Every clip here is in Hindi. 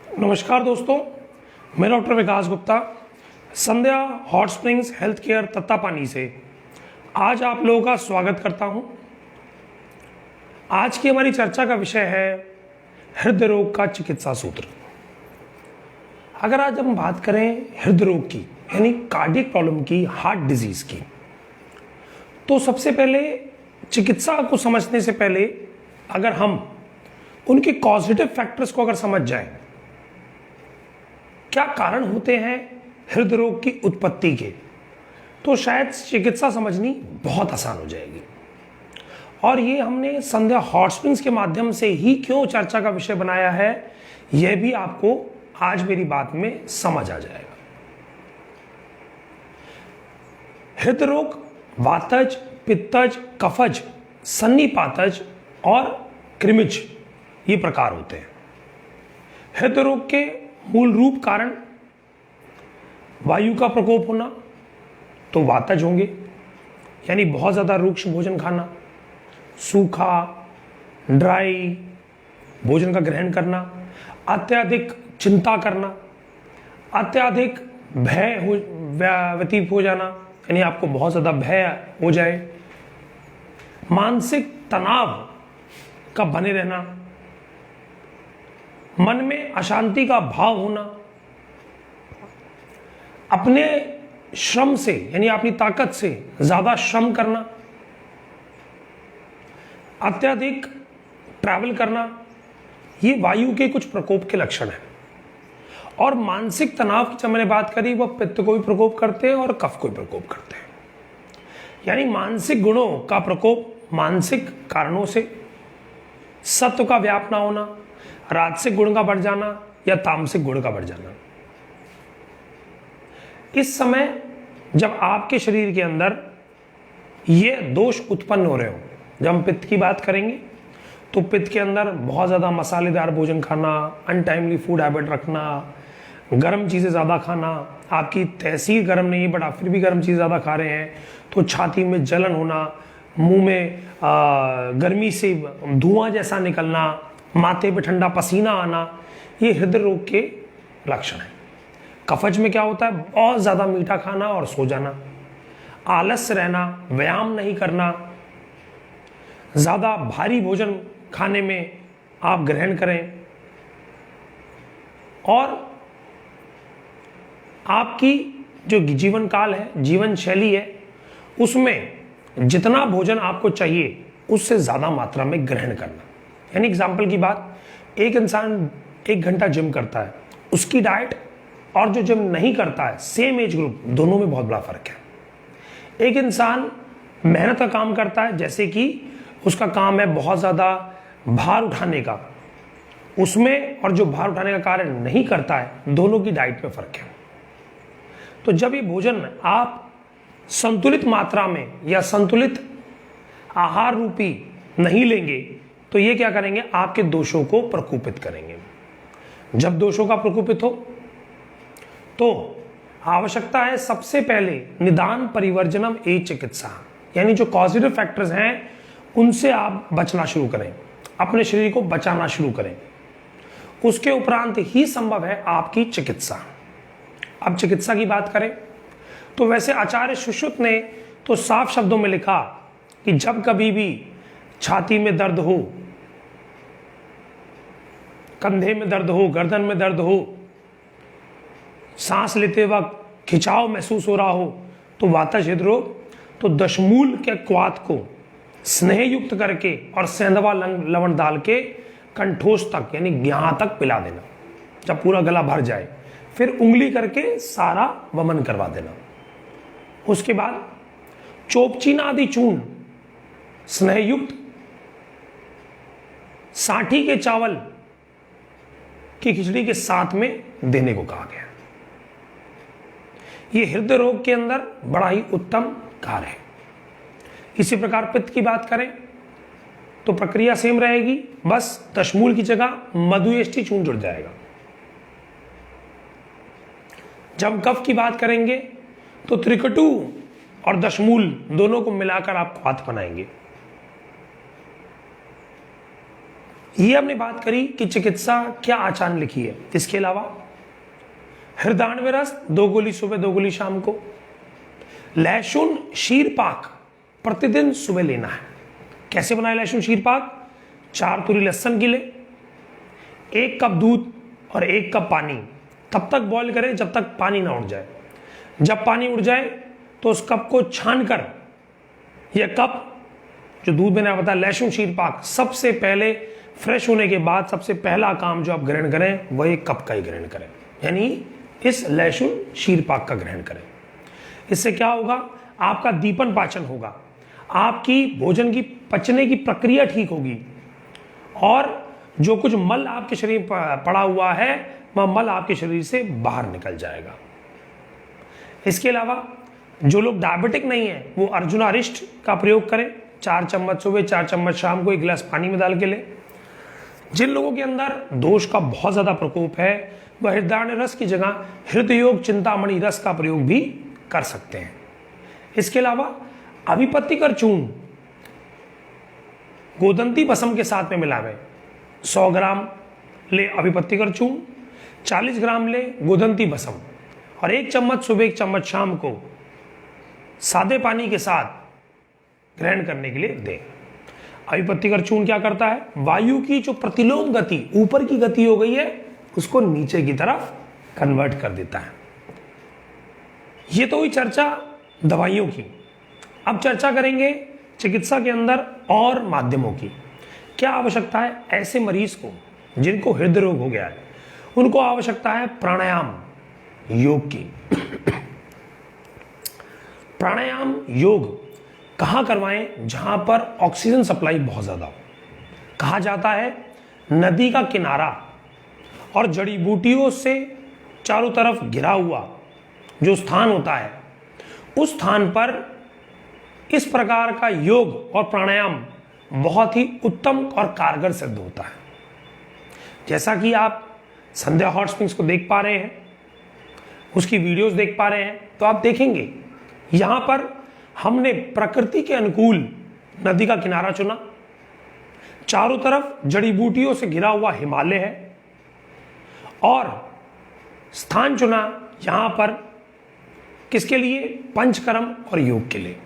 नमस्कार दोस्तों, मैं doctor Vikas Gupta Sandhya hot springs health care Tattapani से आज आप लोगों का स्वागत करता हूं। आज की हमारी चर्चा का विषय है हृदय रोग का चिकित्सा सूत्र। अगर आज हम बात करें हृदय रोग की यानी कार्डियक प्रॉब्लम की, हार्ट डिजीज की, तो सबसे पहले चिकित्सा को समझने से पहले अगर हम उनके कॉजेटिव फैक्टर्स को अगर समझ जाएं, क्या कारण होते हैं हृदय रोग की उत्पत्ति के, तो शायद चिकित्सा समझनी बहुत आसान हो जाएगी। और ये हमने संध्या हॉट स्प्रिंग्स के माध्यम से ही क्यों चर्चा का विषय बनाया है, यह भी आपको आज मेरी बात में समझ आ जाएगा। हृदय रोग वातज, पित्तज, कफज, सन्निपातज और कृमिज ये प्रकार होते हैं। हृदय रोग के मूल रूप कारण वायु का प्रकोप होना, तो वातज होंगे, यानी बहुत ज्यादा रुक्ष भोजन खाना, सूखा ड्राई भोजन का ग्रहण करना, अत्यधिक चिंता करना, अत्यधिक भय व्यतीत हो जाना, यानी आपको बहुत ज्यादा भय हो जाए, मानसिक तनाव का बने रहना, मन में अशांति का भाव होना, अपने श्रम से यानी अपनी ताकत से ज्यादा श्रम करना, अत्यधिक ट्रैवल करना, ये वायु के कुछ प्रकोप के लक्षण हैं। और मानसिक तनाव की जब मैंने बात करी, वह पित्त को भी प्रकोप करते हैं और कफ को भी प्रकोप करते हैं। यानी मानसिक गुणों का प्रकोप मानसिक कारणों से, सत्व का व्याप ना होना, राजसिक गुण का बढ़ जाना या तामसिक गुण का बढ़ जाना। इस समय जब आपके शरीर के अंदर ये दोष उत्पन्न हो रहे हो, जब हम पित्त की बात करेंगे तो पित्त के अंदर बहुत ज़्यादा मसालेदार भोजन खाना, अनटाइमली फूड हैबिट रखना, गर्म चीज़ें ज़्यादा खाना, आपकी तहसील गर्म नहीं है बट आप फिर भी गर्म चीज़ ज़्यादा खा रहे हैं, तो छाती में जलन होना, मुंह में गर्मी से धुआं जैसा निकलना, माथे पे ठंडा पसीना आना, ये हृदय रोग के लक्षण हैं। कफज में क्या होता है? बहुत ज़्यादा मीठा खाना और सो जाना, आलस्य रहना, व्यायाम नहीं करना, ज़्यादा भारी भोजन खाने में आप ग्रहण करें, और आपकी जो जीवन काल है, जीवन शैली है, उसमें जितना भोजन आपको चाहिए उससे ज़्यादा मात्रा में ग्रहण करना। यानी एग्जाम्पल की बात, एक इंसान 1 घंटा जिम करता है, उसकी डाइट और जो जिम नहीं करता है, सेम एज ग्रुप, दोनों में बहुत बड़ा फर्क है। एक इंसान मेहनत का काम करता है, जैसे कि उसका काम है बहुत ज़्यादा भार उठाने का, उसमें और जो भार उठाने का कार्य नहीं करता है, दोनों की डाइट में फर्क है। तो जब ये भोजन आप संतुलित मात्रा में या संतुलित आहार रूपी नहीं लेंगे, तो ये क्या करेंगे? आपके दोषों को प्रकोपित करेंगे। जब दोषों का प्रकोपित हो तो आवश्यकता है सबसे पहले निदान परिवर्जनम ए चिकित्सा, यानी जो कॉजेटिव फैक्टर्स हैं उनसे आप बचना शुरू करें, अपने शरीर को बचाना शुरू करें। उसके उपरांत ही संभव है आपकी चिकित्सा। अब चिकित्सा की बात करें तो वैसे आचार्य सुश्रुत ने तो साफ शब्दों में लिखा कि जब कभी भी छाती में दर्द हो, कंधे में दर्द हो, गर्दन में दर्द हो, सांस लेते वक्त खिंचाव महसूस हो रहा हो, तो वातज हृदय रोग, तो दशमूल के क्वाथ को स्नेह युक्त करके और सेंधवा लवण डाल के कंठोष तक यानी यहाँ तक पिला देना, जब पूरा गला भर जाए, फिर उंगली करके सारा वमन करवा देना। उसके बाद चोपचीना आदि चूर्ण स्नेहयुक्त साठी के चावल की खिचड़ी के साथ में देने को कहा गया। यह हृदय रोग के अंदर बड़ा ही उत्तम कार्य है। इसी प्रकार पित्त की बात करें तो प्रक्रिया सेम रहेगी, बस दशमूल की जगह मधुएष्टि चूर्ण जुड़ जाएगा। जब कफ की बात करेंगे तो त्रिकटु और दशमूल दोनों को मिलाकर आप क्वाथ बनाएंगे। ये हमने बात करी कि चिकित्सा क्या आचार्य लिखी है। इसके अलावा हृदयान्वय रस 2 गोली सुबह 2 गोली शाम को, लहसुन शीर पाक प्रतिदिन सुबह लेना है। कैसे बनाए लहसुन शीर पाक? 4 तुरी लहसुन की ले, 1 कप दूध और 1 कप पानी, तब तक बॉईल करें जब तक पानी ना उड़ जाए। जब पानी उड़ जाए तो उस कप को छानकर, यह कप जो दूध मैंने बताया लहसुन शीर पाक, सबसे पहले फ्रेश होने के बाद सबसे पहला काम जो आप ग्रहण करें वह एक कप का ही ग्रहण करें, यानी इस लहसुन शीर पाक का ग्रहण करें। इससे क्या होगा? आपका दीपन पाचन होगा, आपकी भोजन की पचने की प्रक्रिया ठीक होगी और जो कुछ मल आपके शरीर पड़ा हुआ है वह मल आपके शरीर से बाहर निकल जाएगा। इसके अलावा जो लोग डायबिटिक नहीं है वो अर्जुना अरिष्ट का प्रयोग करें। 4 चम्मच सुबह 4 चम्मच शाम को 1 गिलास पानी में डाल के लें। जिन लोगों के अंदर दोष का बहुत ज्यादा प्रकोप है वह हृदयान्वय रस की जगह हृदय योग चिंतामणि रस का प्रयोग भी कर सकते हैं। इसके अलावा अभिपत्तिकर चूर्ण गोदंती भस्म के साथ में मिलावें। 100 ग्राम ले अभिपत्तिकर चूर्ण, 40 ग्राम ले गोदंती भस्म और 1 चम्मच सुबह 1 चम्मच शाम को सादे पानी के साथ ग्रहण करने के लिए दें। अभिपत्तिकर चूर्ण क्या करता है? वायु की जो प्रतिलोम गति, ऊपर की गति हो गई है, उसको नीचे की तरफ कन्वर्ट कर देता है। ये तो हुई चर्चा दवाइयों की। अब चर्चा करेंगे चिकित्सा के अंदर और माध्यमों की। क्या आवश्यकता है ऐसे मरीज को जिनको हृदय रोग हो गया है? उनको आवश्यकता है प्राणायाम योग की। प्राणायाम योग कहाँ करवाएं? जहां पर ऑक्सीजन सप्लाई बहुत ज्यादा हो। कहा जाता है नदी का किनारा और जड़ी बूटियों से चारों तरफ घिरा हुआ जो स्थान होता है, उस स्थान पर इस प्रकार का योग और प्राणायाम बहुत ही उत्तम और कारगर सिद्ध होता है। जैसा कि आप संध्या हॉट स्प्रिंग्स को देख पा रहे हैं, उसकी वीडियोस देख पा रहे हैं, तो आप देखेंगे यहां पर हमने प्रकृति के अनुकूल नदी का किनारा चुना, चारों तरफ जड़ी बूटियों से घिरा हुआ हिमालय है और स्थान चुना यहां पर किसके लिए? पंचकर्म और योग के लिए।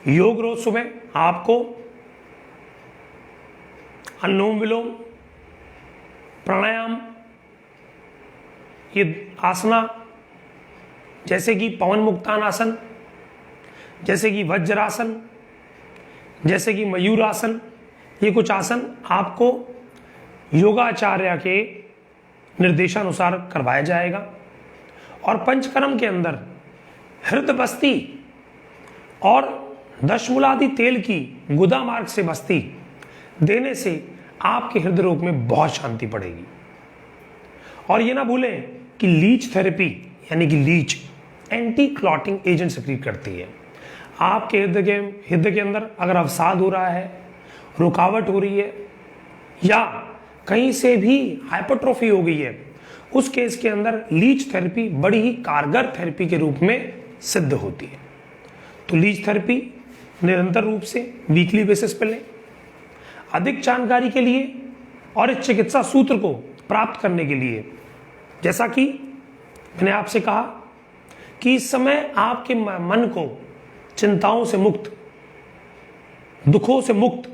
योग रोज सुबह आपको अनुलोम विलोम, प्राणायाम, ये आसना जैसे कि पवन मुक्तान आसन, जैसे कि वज्रासन, जैसे कि मयूरासन, ये कुछ आसन आपको योगाचार्य के निर्देशानुसार करवाया जाएगा। और पंचकर्म के अंदर हृदय बस्ती और दशमूलादि तेल की गुदा मार्ग से बस्ती देने से आपके हृदय रोग में बहुत शांति पड़ेगी। और ये ना भूलें कि लीच थेरेपी यानी कि लीच एंटी क्लॉटिंग एजेंट सक्रिय करती है। आपके हृदय के अंदर अगर अवसाद हो रहा है, रुकावट हो रही है या कहीं से भी हाइपरट्रोफी हो गई है, उस केस के अंदर लीच थेरेपी बड़ी ही कारगर थेरेपी के रूप में सिद्ध होती है। तो लीच थेरेपी निरंतर रूप से वीकली बेसिस पर लें। अधिक जानकारी के लिए और इस चिकित्सा सूत्र को प्राप्त करने के लिए, जैसा कि मैंने आपसे कहा कि इस समय आपके मन को चिंताओं से मुक्त, दुखों से मुक्त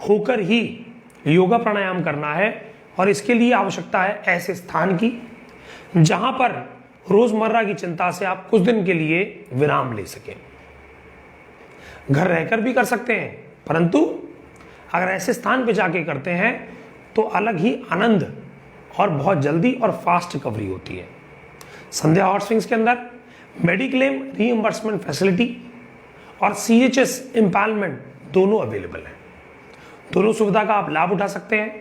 होकर ही योगा प्राणायाम करना है। और इसके लिए आवश्यकता है ऐसे स्थान की जहां पर रोजमर्रा की चिंता से आप कुछ दिन के लिए विराम ले सकें। घर रहकर भी कर सकते हैं, परंतु अगर ऐसे स्थान पे जाके करते हैं तो अलग ही आनंद और बहुत जल्दी और फास्ट रिकवरी होती है। संध्या हॉट स्प्रिंग्स के अंदर मेडिक्लेम रीइंबर्समेंट फैसिलिटी और CHS एम्पावरमेंट दोनों अवेलेबल हैं। दोनों सुविधा का आप लाभ उठा सकते हैं।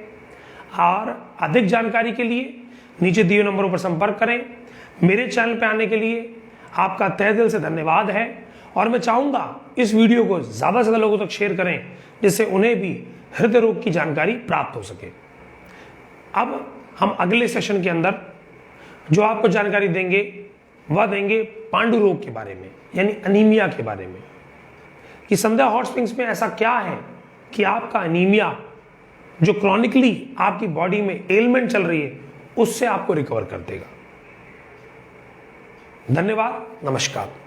और अधिक जानकारी के लिए नीचे दिए नंबरों पर संपर्क करें। मेरे चैनल पर आने के लिए आपका तहे दिल से धन्यवाद है और मैं चाहूँगा इस वीडियो को ज़्यादा से ज़्यादा लोगों तक शेयर करें जिससे उन्हें भी हृदय रोग की जानकारी प्राप्त हो सके। अब हम अगले सेशन के अंदर जो आपको जानकारी देंगे वह देंगे पांडु रोग के बारे में, यानी अनीमिया के बारे में, कि संध्या हॉट स्प्रिंग्स में ऐसा क्या है कि आपका अनीमिया जो क्रॉनिकली आपकी बॉडी में एलिमेंट चल रही है उससे आपको रिकवर कर देगा। धन्यवाद, नमस्कार।